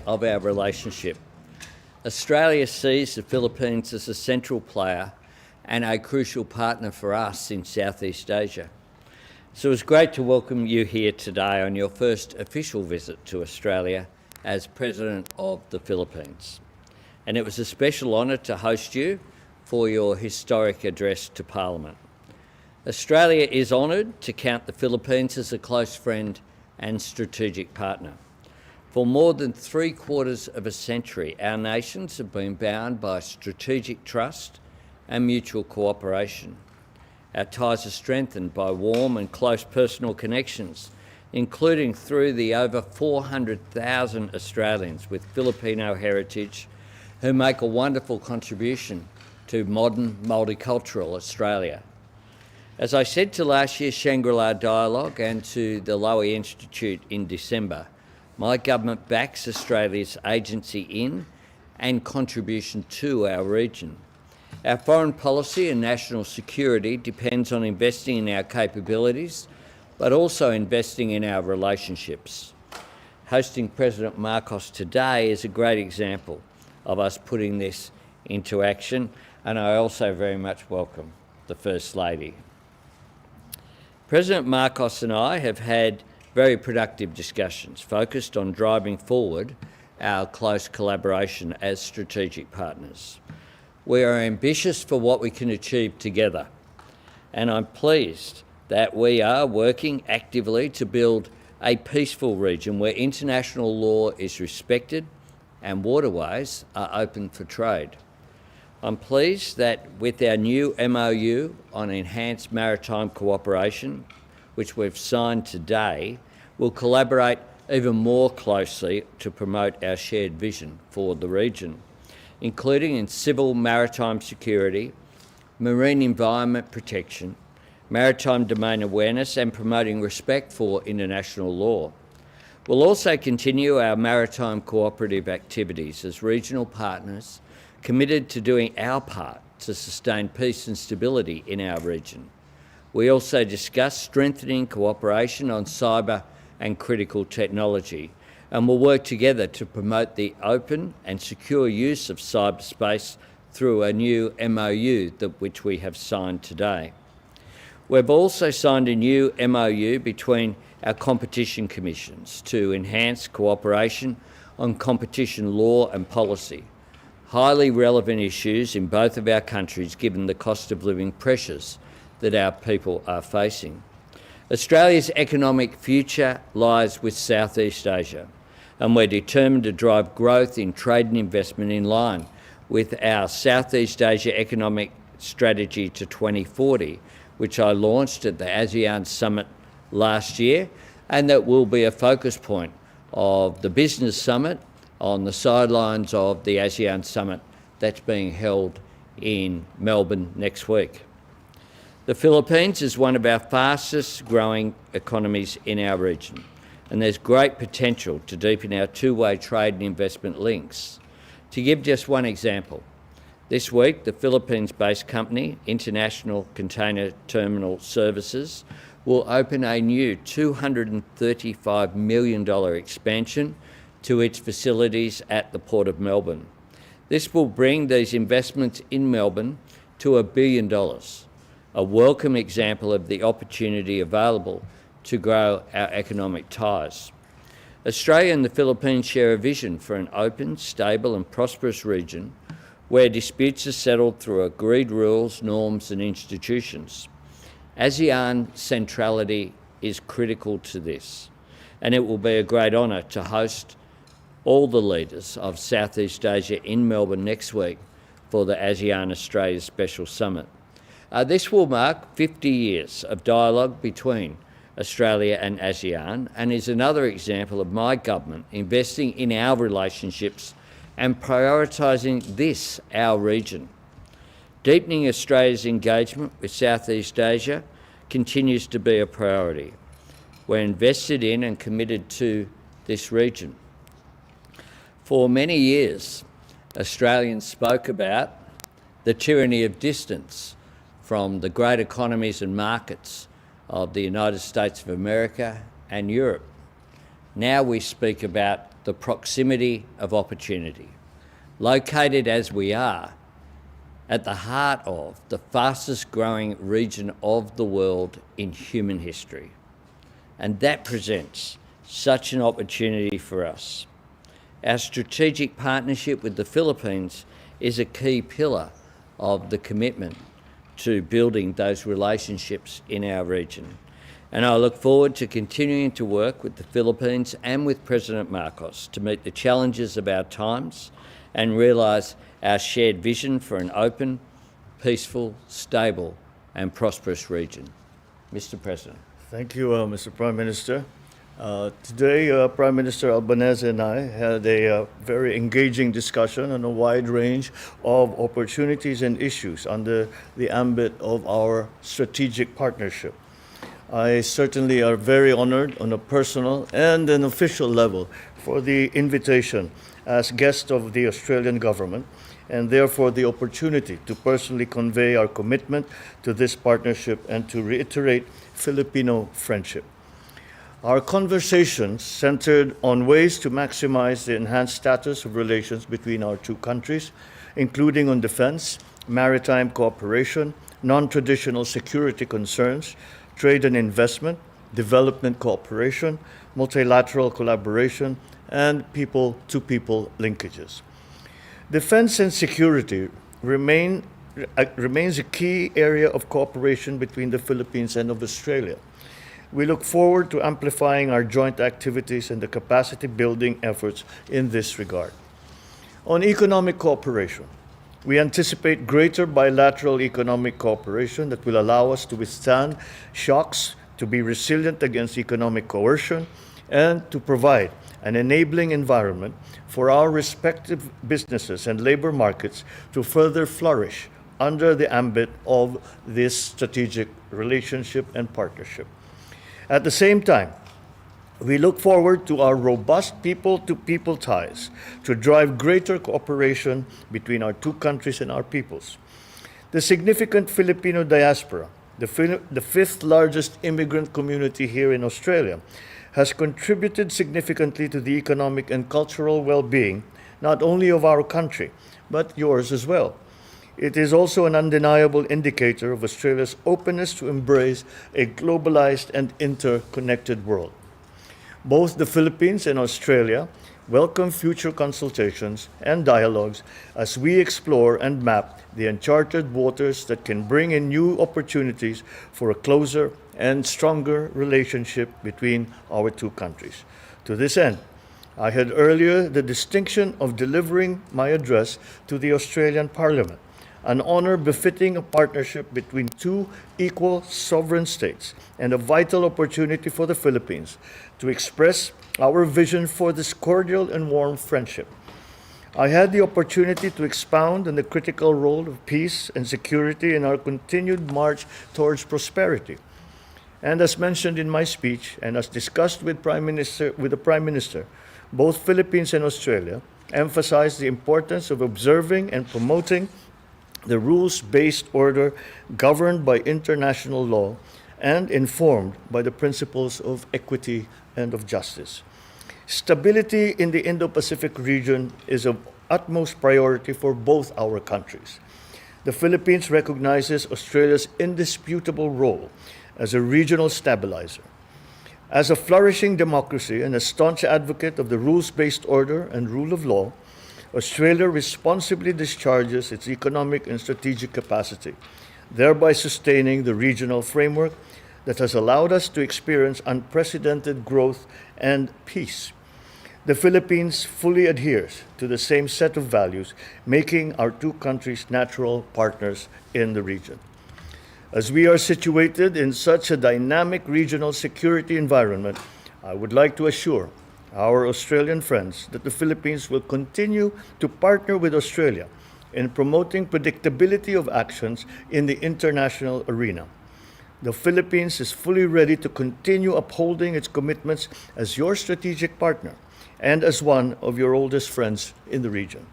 of our relationship. Australia sees the Philippines as a central player and a crucial partner for us in Southeast Asia. So it's great to welcome you here today on your first official visit to Australia as President of the Philippines. And it was a special honour to host you for your historic address to Parliament. Australia is honoured to count the Philippines as a close friend and strategic partner. For more than 3/4 of a century, our nations have been bound by strategic trust and mutual cooperation. Our ties are strengthened by warm and close personal connections, including through the over 400,000 Australians with Filipino heritage who make a wonderful contribution to modern multicultural Australia. As I said to last year's Shangri-La Dialogue and to the Lowy Institute in December, my government backs Australia's agency in and contribution to our region. Our foreign policy and national security depends on investing in our capabilities, but also investing in our relationships. Hosting President Marcos today is a great example of us putting this into action, and I also very much welcome the First Lady. President Marcos and I have had very productive discussions focused on driving forward our close collaboration as strategic partners. We are ambitious for what we can achieve together, and I'm pleased that we are working actively to build a peaceful region where international law is respected and waterways are open for trade. I'm pleased that with our new MOU on enhanced maritime cooperation, which we've signed today, we'll collaborate even more closely to promote our shared vision for the region, including in civil maritime security, marine environment protection, maritime domain awareness and promoting respect for international law. We'll also continue our maritime cooperative activities as regional partners committed to doing our part to sustain peace and stability in our region. We also discussed strengthening cooperation on cyber and critical technology, and will work together to promote the open and secure use of cyberspace through a new MOU which we have signed today. We've also signed a new MOU between our competition commissions to enhance cooperation on competition law and policy, highly relevant issues in both of our countries given the cost of living pressures that our people are facing. Australia's economic future lies with Southeast Asia, and we're determined to drive growth in trade and investment in line with our Southeast Asia Economic Strategy to 2040, which I launched at the ASEAN Summit last year, and that will be a focus point of the Business Summit on the sidelines of the ASEAN Summit that's being held in Melbourne next week. The Philippines is one of our fastest growing economies in our region, and there's great potential to deepen our two-way trade and investment links. To give just one example, this week the Philippines-based company, International Container Terminal Services, will open a new $235 million expansion to its facilities at the Port of Melbourne. This will bring these investments in Melbourne to $1 billion, a welcome example of the opportunity available to grow our economic ties. Australia and the Philippines share a vision for an open, stable and prosperous region where disputes are settled through agreed rules, norms and institutions. ASEAN centrality is critical to this, and it will be a great honour to host all the leaders of Southeast Asia in Melbourne next week for the ASEAN Australia Special Summit. This will mark 50 years of dialogue between Australia and ASEAN, and is another example of my government investing in our relationships and prioritising this, our region. Deepening Australia's engagement with Southeast Asia continues to be a priority. We're invested in and committed to this region. For many years, Australians spoke about the tyranny of distance from the great economies and markets of the United States of America and Europe. Now we speak about the proximity of opportunity. Located as we are at the heart of the fastest growing region of the world in human history. And that presents such an opportunity for us. Our strategic partnership with the Philippines is a key pillar of the commitment to building those relationships in our region. And I look forward to continuing to work with the Philippines and with President Marcos to meet the challenges of our times and realise our shared vision for an open, peaceful, stable and prosperous region. Mr. President. Thank you, Mr. Prime Minister. Today, Prime Minister Albanese and I had a very engaging discussion on a wide range of opportunities and issues under the ambit of our strategic partnership. I certainly are very honored on a personal and an official level for the invitation as guest of the Australian government, and therefore the opportunity to personally convey our commitment to this partnership and to reiterate Filipino friendship. Our conversations centered on ways to maximize the enhanced status of relations between our two countries, including on defense, maritime cooperation, non-traditional security concerns, trade and investment, development cooperation, multilateral collaboration, and people-to-people linkages. Defense and security remains a key area of cooperation between the Philippines and of Australia. We look forward to amplifying our joint activities and the capacity building efforts in this regard. On economic cooperation, we anticipate greater bilateral economic cooperation that will allow us to withstand shocks, to be resilient against economic coercion, and to provide an enabling environment for our respective businesses and labor markets to further flourish under the ambit of this strategic relationship and partnership. At the same time, we look forward to our robust people-to-people ties to drive greater cooperation between our two countries and our peoples. The significant Filipino diaspora, the fifth largest immigrant community here in Australia, has contributed significantly to the economic and cultural well-being, not only of our country, but yours as well. It is also an undeniable indicator of Australia's openness to embrace a globalized and interconnected world. Both the Philippines and Australia welcome future consultations and dialogues as we explore and map the uncharted waters that can bring in new opportunities for a closer and stronger relationship between our two countries. To this end, I had earlier the distinction of delivering my address to the Australian Parliament, an honor befitting a partnership between two equal sovereign states and a vital opportunity for the Philippines to express our vision for this cordial and warm friendship. I had the opportunity to expound on the critical role of peace and security in our continued march towards prosperity. And as mentioned in my speech and as discussed with the Prime Minister, both Philippines and Australia emphasized the importance of observing and promoting the rules-based order governed by international law and informed by the principles of equity and of justice. Stability in the Indo-Pacific region is of utmost priority for both our countries. The Philippines recognizes Australia's indisputable role as a regional stabilizer. As a flourishing democracy and a staunch advocate of the rules-based order and rule of law, Australia responsibly discharges its economic and strategic capacity, thereby sustaining the regional framework that has allowed us to experience unprecedented growth and peace. The Philippines fully adheres to the same set of values, making our two countries natural partners in the region. As we are situated in such a dynamic regional security environment, I would like to assure our Australian friends that the Philippines will continue to partner with Australia in promoting predictability of actions in the international arena. The Philippines is fully ready to continue upholding its commitments as your strategic partner and as one of your oldest friends in the region.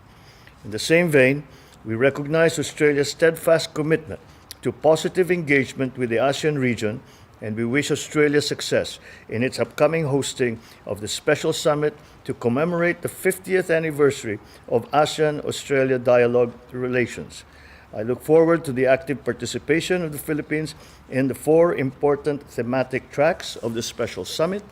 In the same vein, we recognize Australia's steadfast commitment to positive engagement with the ASEAN region and we wish Australia success in its upcoming hosting of the special summit to commemorate the 50th anniversary of ASEAN-Australia dialogue relations. I look forward to the active participation of the Philippines in the 4 important thematic tracks of the special summit.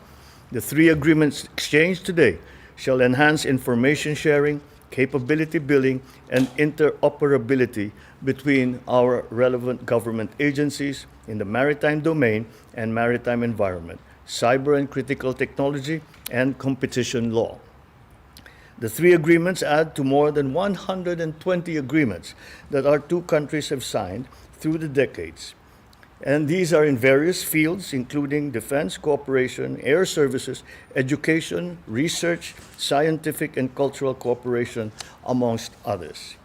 The 3 agreements exchanged today shall enhance information sharing, capability building, and interoperability between our relevant government agencies in the maritime domain and maritime environment, cyber and critical technology, and competition law. The 3 agreements add to more than 120 agreements that our 2 countries have signed through the decades. And these are in various fields, including defense cooperation, air services, education, research, scientific and cultural cooperation, amongst others.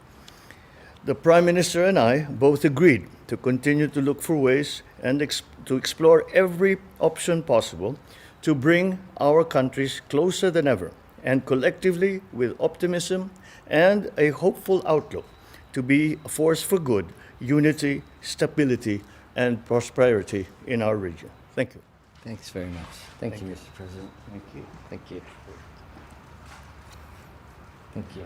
The Prime Minister and I both agreed to continue to look for ways and to explore every option possible to bring our countries closer than ever, and collectively, with optimism and a hopeful outlook, to be a force for good, unity, stability, and prosperity in our region. Thank you. Thanks very much. Thank you, Mr. President. Thank you. Thank you. Thank you.